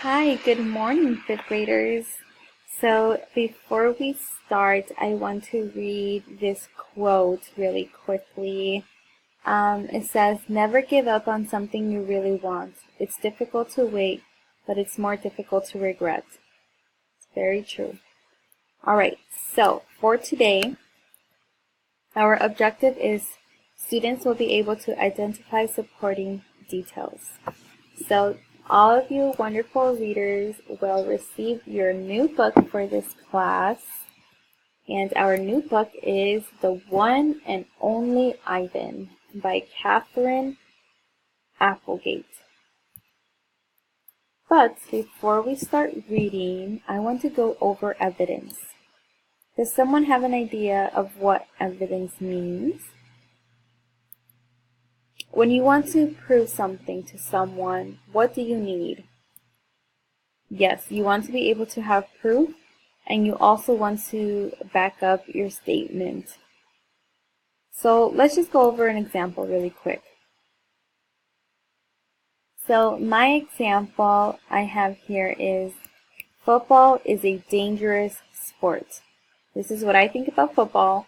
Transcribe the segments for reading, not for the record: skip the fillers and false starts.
Hi, good morning, fifth graders. So before we start, I want to read this quote really quickly. It says, "Never give up on something you really want. It's difficult to wait, but it's more difficult to regret." It's very true. All right, so for today, our objective is students will be able to identify supporting details. So all of you wonderful readers will receive your new book for this class. And our new book is The One and Only Ivan by Katherine Applegate. But before we start reading, I want to go over evidence. Does someone have an idea of what evidence means? When you want to prove something to someone, what do you need? Yes, you want to be able to have proof, and you also want to back up your statement. So let's just go over an example really quick. So my example I have here is football is a dangerous sport. This is what I think about football,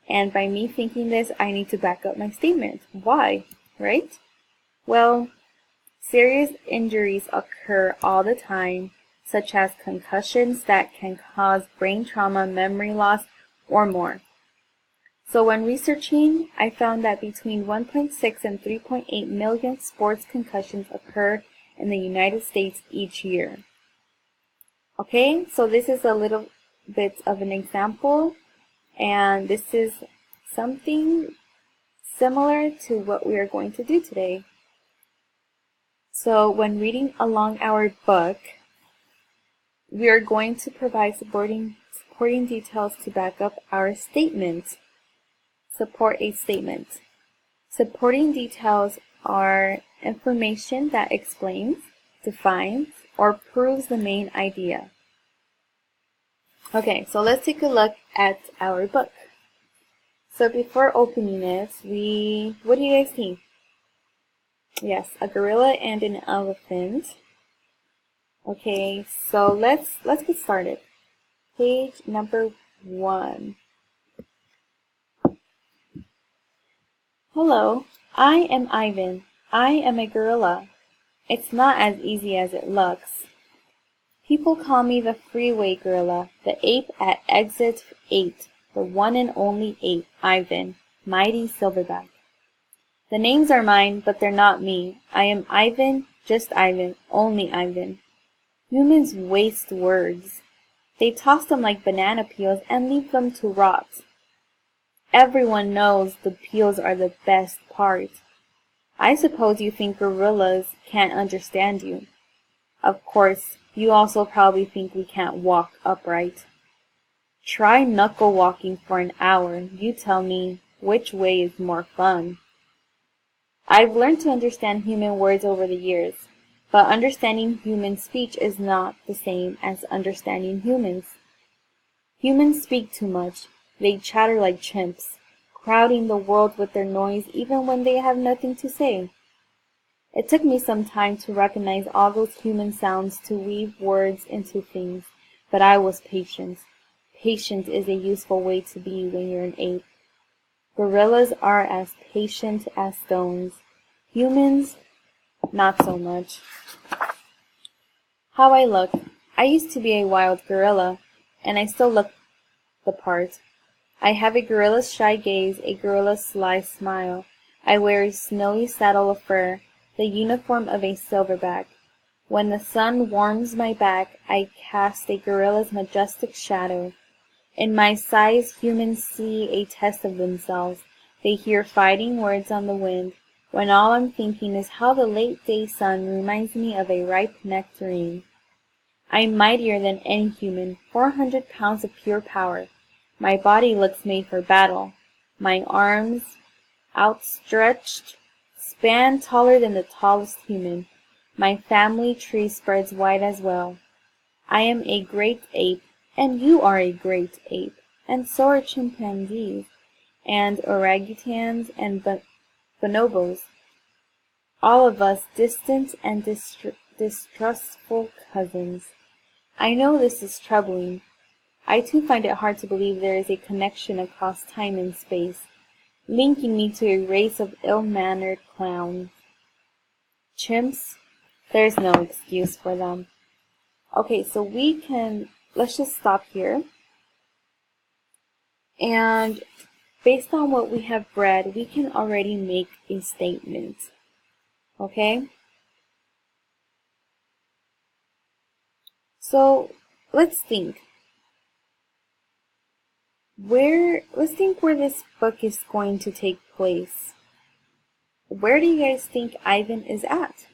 and by me thinking this, I need to back up my statement. Why? Right? Well, serious injuries occur all the time, such as concussions that can cause brain trauma, memory loss, or more. So when researching, I found that between 1.6 and 3.8 million sports concussions occur in the United States each year. Okay, so this is a little bit of an example, and this is something similar to what we are going to do today. So when reading along our book, we are going to provide supporting details to back up our statement. Support a statement. Supporting details are information that explains, defines, or proves the main idea. Okay, so let's take a look at our book. So before opening it, what do you guys see? Yes, a gorilla and an elephant. Okay, so let's get started. Page number 1. Hello, I am Ivan. I am a gorilla. It's not as easy as it looks. People call me the freeway gorilla, the ape at exit 8, the one and only ape, Ivan, mighty silverback. The names are mine, but they're not me. I am Ivan, just Ivan, only Ivan. Humans waste words. They toss them like banana peels and leave them to rot. Everyone knows the peels are the best part. I suppose you think gorillas can't understand you. Of course, you also probably think we can't walk upright. Try knuckle walking for an hour. You tell me which way is more fun. I've learned to understand human words over the years, but understanding human speech is not the same as understanding humans. Humans speak too much. They chatter like chimps, crowding the world with their noise even when they have nothing to say. It took me some time to recognize all those human sounds to weave words into things, but I was patient. Patient is a useful way to be when you're an ape. Gorillas are as patient as stones. Humans, not so much. How I look. I used to be a wild gorilla, and I still look the part. I have a gorilla's shy gaze, a gorilla's sly smile. I wear a snowy saddle of fur, the uniform of a silverback. When the sun warms my back, I cast a gorilla's majestic shadow. In my size, humans see a test of themselves. They hear fighting words on the wind, when all I'm thinking is how the late day sun reminds me of a ripe nectarine. I'm mightier than any human, 400 pounds of pure power. My body looks made for battle. My arms, outstretched, span taller than the tallest human. My family tree spreads wide as well. I am a great ape, and you are a great ape, and so are chimpanzees, and orangutans, and bonobos. All of us distant and distrustful cousins. I know this is troubling. I too find it hard to believe there is a connection across time and space, linking me to a race of ill-mannered clowns. Chimps? There's no excuse for them. Okay, so let's just stop here. And based on what we have read, we can already make a statement. Okay? So let's think. Let's think where this book is going to take place. Where do you guys think Ivan is at?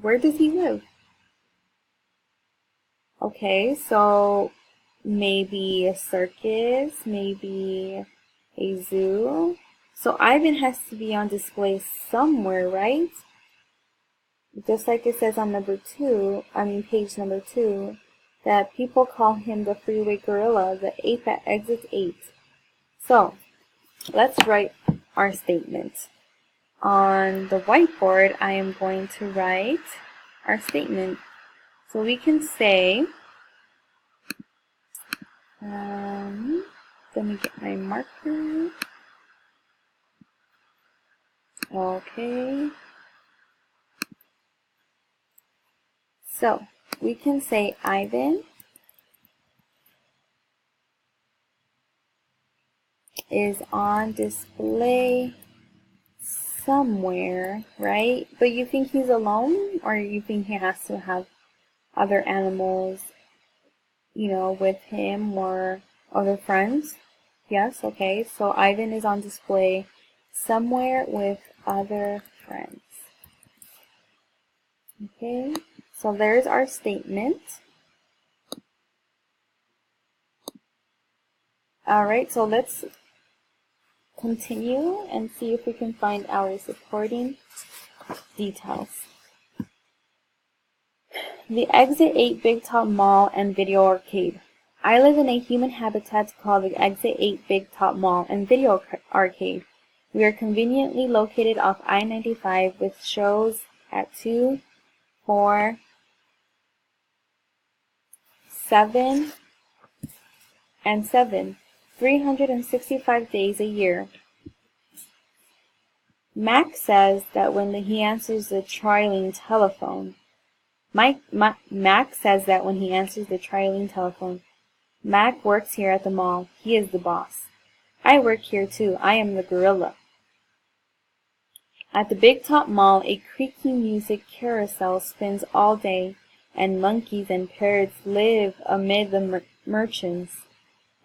Where does he live? Okay, so maybe a circus, maybe a zoo. So Ivan has to be on display somewhere, right? Just like it says on page number 2, that people call him the freeway gorilla, the ape at exit 8. So, let's write our statement. On the whiteboard, I am going to write our statement. So we can say, let me get my marker. Okay. So, we can say Ivan is on display somewhere, right? But you think he's alone, or you think he has to have other animals, with him or other friends? Yes, okay. So Ivan is on display somewhere with other friends. Okay, so there's our statement. Alright, so let's continue and see if we can find our supporting details. The Exit 8 Big Top Mall and Video Arcade. I live in a human habitat called the Exit 8 Big Top Mall and Video Arcade. We are conveniently located off I-95 with shows at 2, 4, 7, and 7, 365 days a year. Mac says that when he answers the Trilene telephone, Mac says that when he answers the Trilene telephone, Mac works here at the mall. He is the boss. I work here too. I am the gorilla. At the Big Top Mall, a creaky music carousel spins all day, and monkeys and parrots live amid the merchants.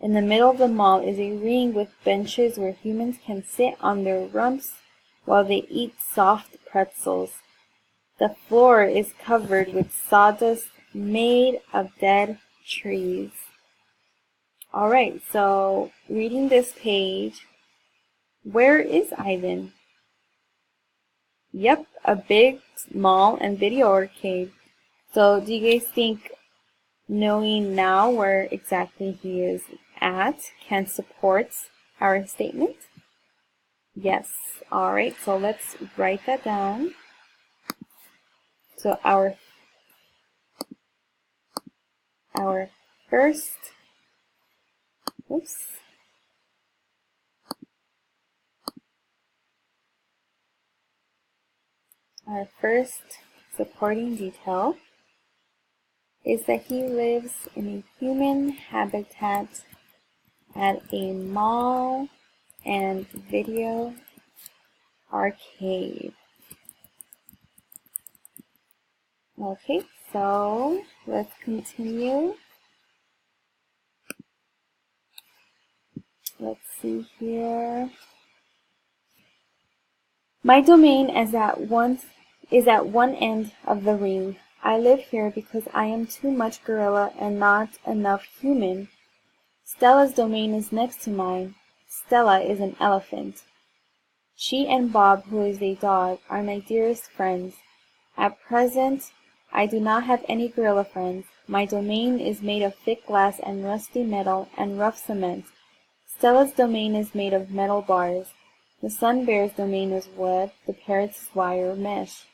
In the middle of the mall is a ring with benches where humans can sit on their rumps while they eat soft pretzels. The floor is covered with sawdust made of dead trees. Alright, so reading this page, where is Ivan? Yep, a big mall and video arcade. So do you guys think knowing now where exactly he is at can support our statement? Yes. Alright, so let's write that down. So our first supporting detail is that he lives in a human habitat at a mall and video arcade. Okay, so let's continue. Let's see here. My domain is at one end of the ring. I live here because I am too much gorilla and not enough human. Stella's domain is next to mine. Stella is an elephant. She and Bob, who is a dog, are my dearest friends. At present, I do not have any gorilla friends. My domain is made of thick glass and rusty metal and rough cement. Stella's domain is made of metal bars. The sun bear's domain is wood, the parrot's is wire mesh.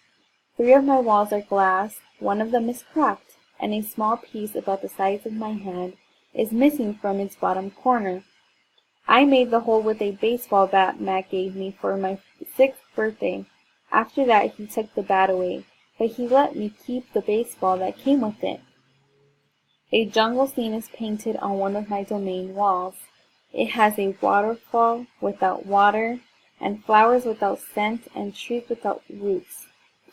3 of my walls are glass, One of them is cracked, and a small piece about the size of my hand is missing from its bottom corner. I made the hole with a baseball bat Matt gave me for my 6th birthday. After that, he took the bat away, but he let me keep the baseball that came with it. A jungle scene is painted on one of my domain walls. It has a waterfall without water, and flowers without scent, and trees without roots.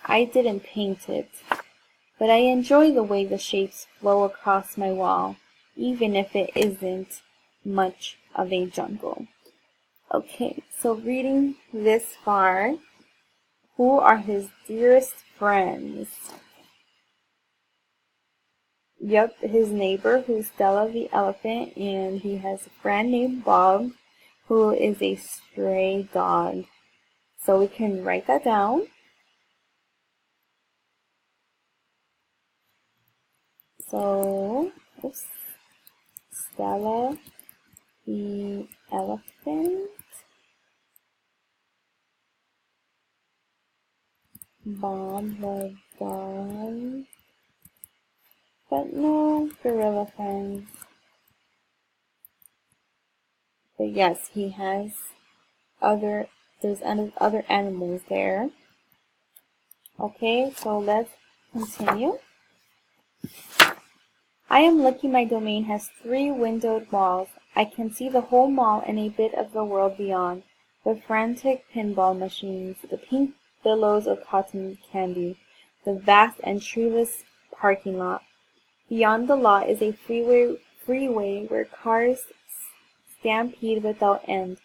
I didn't paint it, but I enjoy the way the shapes flow across my wall, even if it isn't much of a jungle. Okay, so reading this far, who are his dearest friends? Yep, his neighbor, who's Stella the elephant, and he has a friend named Bob, who is a stray dog. So we can write that down. So, oops, Stella the elephant, Bob the dog, but no gorilla friends. But yes, he has there's other animals there. Okay, so let's continue. I am lucky my domain has 3 windowed walls. I can see the whole mall and a bit of the world beyond. The frantic pinball machines, the pink billows of cotton candy, the vast and treeless parking lot. Beyond the lot is a freeway where cars stampede without end.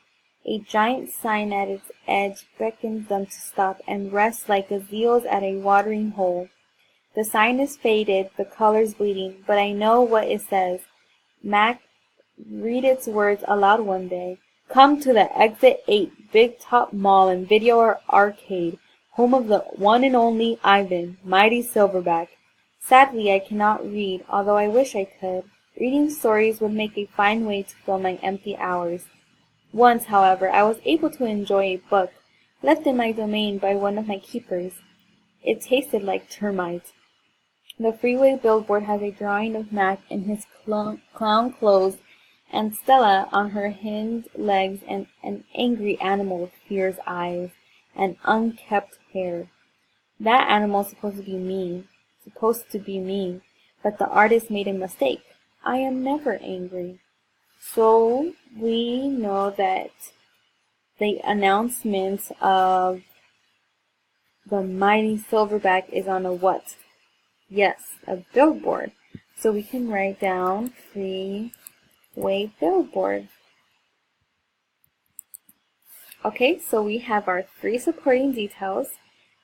A giant sign at its edge beckons them to stop and rest like gazelles at a watering hole. The sign is faded, the colors bleeding, but I know what it says. Mac, read its words aloud one day. Come to the Exit 8 Big Top Mall and Video Arcade, home of the one and only Ivan, mighty Silverback. Sadly, I cannot read, although I wish I could. Reading stories would make a fine way to fill my empty hours. Once, however, I was able to enjoy a book, left in my domain by one of my keepers. It tasted like termites. The freeway billboard has a drawing of Mac in his clown clothes and Stella on her hind legs and an angry animal with fierce eyes and unkempt hair. That animal is supposed to be me, but the artist made a mistake. I am never angry. So we know that the announcement of the mighty Silverback is on a what? Yes, a billboard. So we can write down freeway billboard. Okay, so we have our 3 supporting details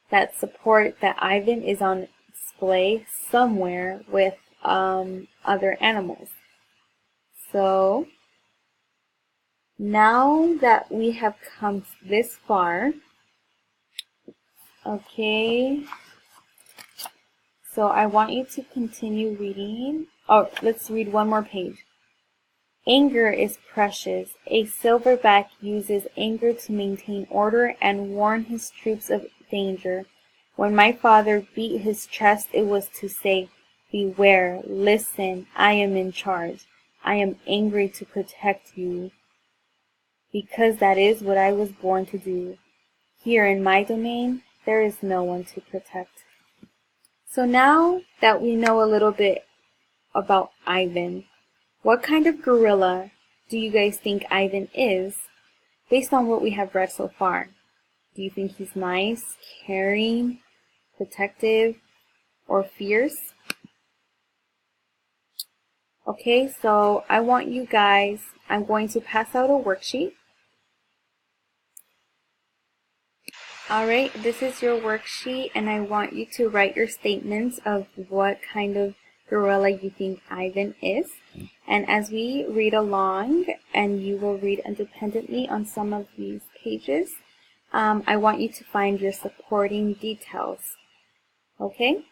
that support that Ivan is on display somewhere with other animals. So now that we have come this far, okay, so I want you to continue reading. Oh, let's read one more page. Anger is precious. A silverback uses anger to maintain order and warn his troops of danger. When my father beat his chest, it was to say, beware, listen, I am in charge. I am angry to protect you, because that is what I was born to do. Here in my domain, there is no one to protect. So now that we know a little bit about Ivan, what kind of gorilla do you guys think Ivan is, based on what we have read so far? Do you think he's nice, caring, protective, or fierce? Okay, so I want you guys, I'm going to pass out a worksheet. Alright, this is your worksheet, and I want you to write your statements of what kind of gorilla you think Ivan is. And as we read along, and you will read independently on some of these pages, I want you to find your supporting details. Okay?